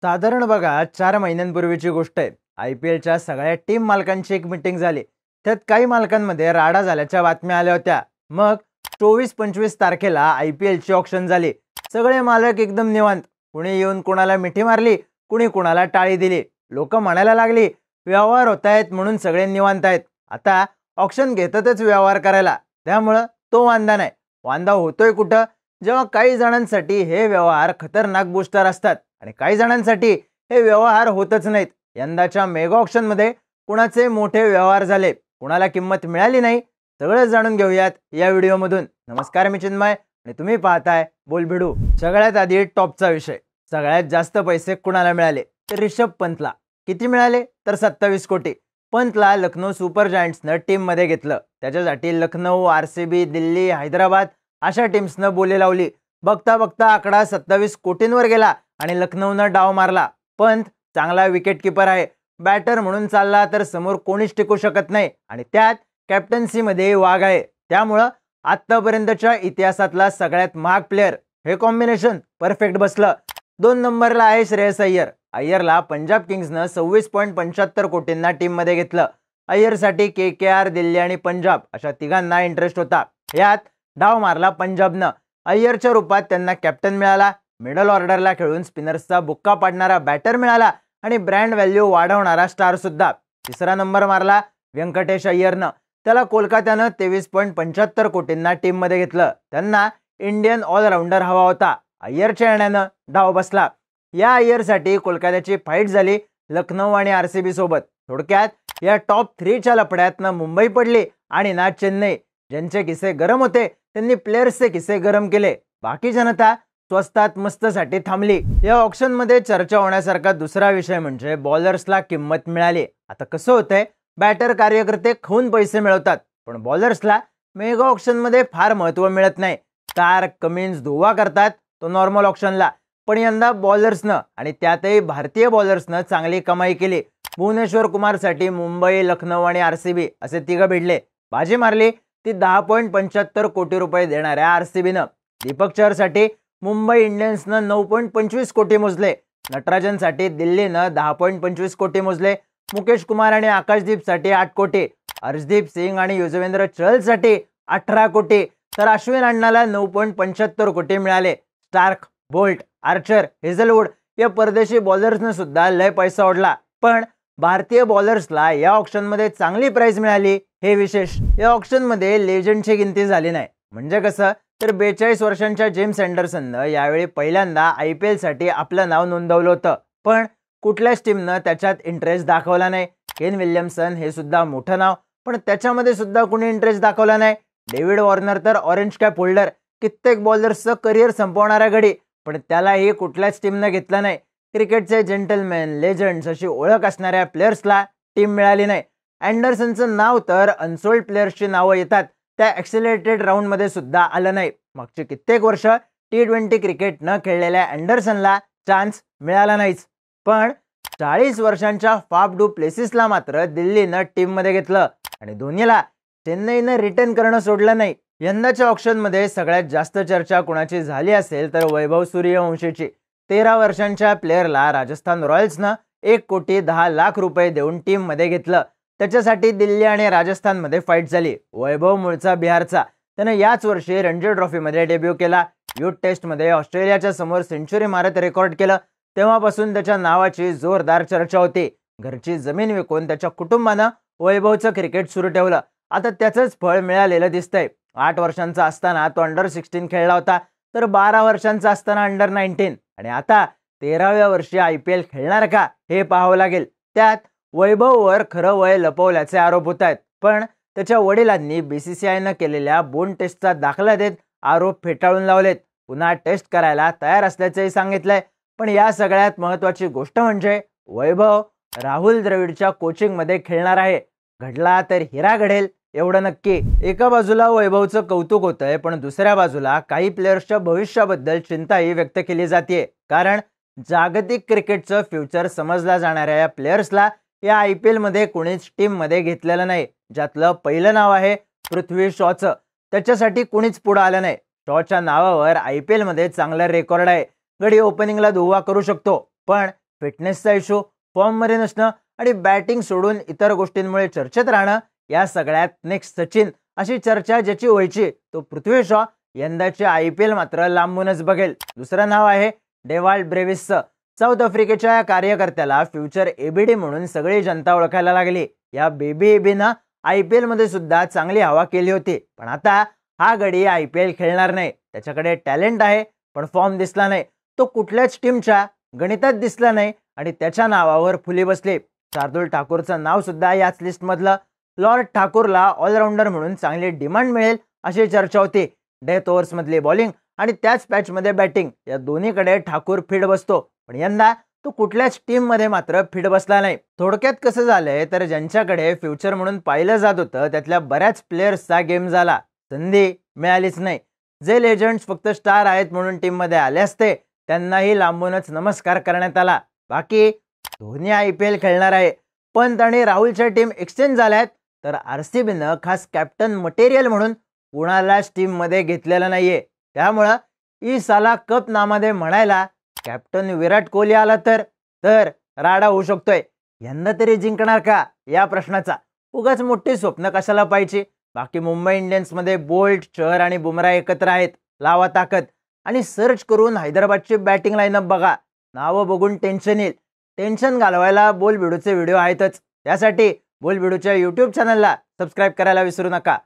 साधारण बघा 4 महिन्यांपूर्वीची गोष्ट आहे. IPLच्या सगळ्या टीम मालकांची एक मीटिंग झाली. त्यात काही मालकांमध्ये राडा झाल्याच्या बातम्या आल्या होत्या. मग 24-25 तारखेला IPLची ऑक्शन झाली. सगळे मालक एकदम निवांत. कुणी येऊन कुणाला मिठी मारली, कुणी कुणाला टाळी दिली. लोक म्हणायला लागली व्यवहार होत आहेत म्हणून सगळे निवांत आहेत. आता ऑक्शन घेतातच व्यवहार करायला, त्यामुळं तो वांदा नाही. वांदा होतोय कुठं? जेव्हा काही जणांसाठी हे व्यवहार खतरनाक बूस्टर असतात आणि काही जणांसाठी हे व्यवहार होतच नाहीत. यंदाच्या मेगा ऑक्शन मध्ये कुणाचे मोठे व्यवहार झाले, कुणाला किंमत मिळाली नाही, सगळं जाणून घेऊयात या व्हिडिओमधून. नमस्कार, मी चिन्मय आणि तुम्ही पाहताय बोलभिडू. सगळ्यात आधी टॉपचा विषय. सगळ्यात जास्त पैसे कुणाला मिळाले तर रिषभ पंतला. किती मिळाले तर 27 कोटी. पंतला लखनौ सुपर जायंट्सनं टीम मध्ये घेतलं. त्याच्यासाठी लखनौ, RCB, दिल्ली, हैदराबाद अशा टीम्सनं बोली लावली. बघता बघता आकडा 27 कोटींवर गेला आणि लखनौनं डाव मारला. पंत चांगला विकेट किपर आहे. बॅटर म्हणून चालला तर समोर कोणीच टिकू शकत नाही आणि त्यात कॅप्टन्सी मध्ये वाघ आहे. त्यामुळं आतापर्यंतच्या इतिहासातला सगळ्यात महाग प्लेअर. हे कॉम्बिनेशन परफेक्ट बसलं. 2 नंबरला आहे श्रेयस अय्यर. अय्यरला पंजाब किंग्सनं 26.75 कोटींना टीम मध्ये घेतलं. अय्यरसाठी KKR, दिल्ली आणि पंजाब अशा तिघांना इंटरेस्ट होता. यात डाव मारला पंजाबनं. अय्यरच्या रूपात त्यांना कॅप्टन मिळाला. मिडल ऑर्डरला खेळून स्पिनर्सचा बुक्का पाडणारा बॅटर मिळाला आणि ब्रँड व्हॅल्यू वाढवणारा स्टार सुद्धा. तिसरा नंबर मारला व्यंकटेश अय्यरनं. त्याला कोलकात्यानं 23.75 कोटींना टीम मध्ये घेतलं. त्यांना इंडियन ऑलराऊंडर हवा होता. अय्यरच्या येण्यानं डाव बसला. या अय्यरसाठी कोलकात्याची फाईट झाली लखनौ आणि RCB सोबत. थोडक्यात या टॉप 3च्या लफड्यातनं मुंबई पडली आणि ना चेन्नई. ज्यांचे किस्से गरम होते त्यांनी प्लेयर्सचे किस्से गरम केले. बाकी जनता स्वस्तात मस्तसाठी थांबली. या ऑक्शन मध्ये चर्चा होण्यासारखा दुसरा विषय म्हणजे बॉलर्सला किंमत मिळाली. आता कसं होतंय, बॅटर कार्यकर्ते खून पैसे मिळवतात पण बॉलर्सला मेगा ऑक्शन मध्ये फार महत्व मिळत नाही. स्टार्क, कमिन्स धुवा करतात तो नॉर्मल ऑक्शनला. पण यंदा बॉलर्सनं आणि त्यातही भारतीय बॉलर्सनं चांगली कमाई केली. भुवनेश्वर कुमारसाठी मुंबई, लखनौ आणि RCB असे तिघं भिडले. बाजी मारली ती 10.75 कोटी रुपये देणाऱ्या RCBनं. दीपक चहरसाठी मुंबई इंडियन्सनं 9.25 कोटी मोजले. नटराजनसाठी दिल्लीनं 10.25 कोटी मोजले. मुकेश कुमार आणि आकाशदीपसाठी 8 कोटी. हर्षदीप सिंग आणि युजवेंद्र चहलसाठी 18 कोटी. तर अश्विन अण्णाला 9.75 कोटी मिळाले. स्टार्क, बोल्ट, आर्चर, हेझलवूड या परदेशी बॉलर्सनं सुद्धा लय पैसा ओढला. पण भारतीय बॉलर्सला या ऑक्शन मध्ये चांगली प्राइस मिळाली हे विशेष. या ऑक्शन मध्ये लेजंडची गिनती झाली नाही. म्हणजे कसं तर 42 वर्षांच्या जेम्स अँडरसननं यावेळी पहिल्यांदा IPL साठी आपलं नाव नोंदवलं होतं. पण कुठल्याच टीमनं त्याच्यात इंटरेस्ट दाखवला नाही. केन विल्यमसन हे सुद्धा मोठं नाव, पण त्याच्यामध्ये सुद्धा कुणी इंटरेस्ट दाखवला नाही. डेव्हिड वॉर्नर तर ऑरेंज कॅप होल्डर, कित्येक बॉलर्सचं करिअर संपवणारा गडी, पण त्यालाही कुठल्याच टीमनं घेतलं नाही. क्रिकेटचे जेंटलमॅन, लेजंड्स अशी ओळख असणाऱ्या प्लेयर्सला टीम मिळाली नाही. अँडरसनचं नाव तर अनसोल्ड प्लेयर्सची नावं येतात त्या ॲक्सिलरेटेड राऊंड मध्ये सुद्धा आलं नाही. मागची कित्येक वर्ष T20 क्रिकेट न खेळलेल्या अँडरसनला चान्स मिळाला नाहीच. पण 40 वर्षांच्या फाफ डू प्लेसिसला मात्र दिल्लीनं टीम मध्ये घेतलं आणि धोनीला चेन्नईनं रिटर्न करणं सोडलं नाही. यंदाच्या ऑक्शन मध्ये सगळ्यात जास्त चर्चा कुणाची झाली असेल तर वैभव सूर्यवंशीची. 13 वर्षांच्या प्लेअरला राजस्थान रॉयल्सनं 1,10,00,000 रुपये देऊन टीम मध्ये घेतलं. त्याच्यासाठी दिल्ली आणि राजस्थानमध्ये फाईट झाली. वैभव मूळचा बिहारचा. त्यानं याच वर्षी रणजी ट्रॉफीमध्ये डेब्यू केला. युथ टेस्टमध्ये ऑस्ट्रेलियाच्या समोर सेंचुरी मारत रेकॉर्ड केलं. तेव्हापासून त्याच्या नावाची जोरदार चर्चा होती. घरची जमीन विकून त्याच्या कुटुंबानं वैभवचं क्रिकेट सुरू ठेवलं. आता त्याचंच फळ मिळालेलं दिसतंय. 8 वर्षांचा असताना तो अंडर-16 खेळला होता, तर 12 वर्षांचा असताना अंडर-19 आणि आता 13व्या वर्षी IPL खेळणार का हे पाहावं लागेल. त्यात वैभववर खरं वय लपवल्याचे आरोप होत आहेत. पण त्याच्या वडिलांनी BCCIनं केलेल्या बोन टेस्टचा दाखला देत आरोप फेटाळून लावलेत. पुन्हा टेस्ट करायला तयार असल्याचंही सांगितलंय. पण या सगळ्यात महत्वाची गोष्ट म्हणजे वैभव राहुल द्रविडच्या कोचिंग मध्ये खेळणार आहे. घडला तर हिरा घडेल एवढं नक्की. एका बाजूला वैभवचं कौतुक होतंय, पण दुसऱ्या बाजूला काही प्लेयर्सच्या भविष्याबद्दल चिंताही व्यक्त केली जाते. कारण जागतिक क्रिकेटचं फ्युचर समजला जाणाऱ्या या प्लेयर्सला या IPL मध्ये कोणीच टीम मध्ये घेतलेलं नाही. ज्यातलं पहिलं नाव आहे पृथ्वी शॉचं. त्याच्यासाठी कुणीच पुढे आलं नाही. शॉच्या नावावर IPL मध्ये चांगला रेकॉर्ड आहे. गडी ओपनिंगला धुवा करू शकतो, पण फिटनेसचा इश्यू, फॉर्ममध्ये नसणं आणि बॅटिंग सोडून इतर गोष्टींमुळे चर्चेत राहणं, या सगळ्यात नेक्स्ट सचिन अशी चर्चा ज्याची व्हायची तो पृथ्वी शॉ यंदाचे IPL मात्र लांबूनच बघेल. दुसरं नाव आहे डेवाल्ड ब्रेव्हिसचं. साऊथ आफ्रिकेच्या या कार्यकर्त्याला फ्युचर ABD म्हणून सगळी जनता ओळखायला लागली. या बेबी एबीनं IPL मध्ये सुद्धा चांगली हवा केली होती, पण आता हा गडी IPL खेळणार नाही. त्याच्याकडे टॅलेंट आहे पण फॉर्म दिसला नाही. तो कुठल्याच टीमच्या गणितात दिसला नाही आणि त्याच्या नावावर फुली बसली. शार्दुल ठाकूरचं नाव सुद्धा याच लिस्टमधलं. लॉर्ड ठाकूरला ऑलराऊंडर म्हणून चांगली डिमांड मिळेल अशी चर्चा होती. डेथ ओव्हर्समधली बॉलिंग आणि त्याच पॅचमध्ये बॅटिंग या दोन्हीकडे ठाकूर फिट बसतो, पण यंदा तो कुठल्याच टीम मध्ये मात्र फिट बसला नाही. थोडक्यात कसं झालंय तर ज्यांच्याकडे फ्युचर म्हणून पाहिलं जात होतं त्यातल्या बऱ्याच प्लेयर्सचा गेम झाला, संधी मिळालीच नाही. जे लेजंड्स फक्त स्टार आहेत म्हणून टीम मध्ये आले असते त्यांनाही लांबूनच नमस्कार करण्यात आला. बाकी धोनी IPL खेळणार आहे. पंत आणि राहुलच्या टीम एक्सचेंज झाल्यात, तर RCBनं खास कॅप्टन मटेरियल म्हणून कुणालाच टीम मध्ये घेतलेलं नाहीये. त्यामुळं ई साला कप नामादे म्हणायला कॅप्टन विराट कोहली आला तर राडा होऊ शकतोय. यंदा तरी जिंकणार का या प्रश्नाचा उगाच मोठी स्वप्न कशाला पाहिजे. बाकी मुंबई इंडियन्समध्ये बोल्ट, चहर आणि बुमराह एकत्र आहेत. लावा ताकद आणि सर्च करून हैदराबादची बॅटिंग लाईनअप बघा. नावं बघून टेन्शन येईल. टेन्शन घालवायला बोलबिडूचे व्हिडिओ आहेतच. त्यासाठी बोलबिडूच्या YouTube चॅनलला सबस्क्राईब करायला विसरू नका.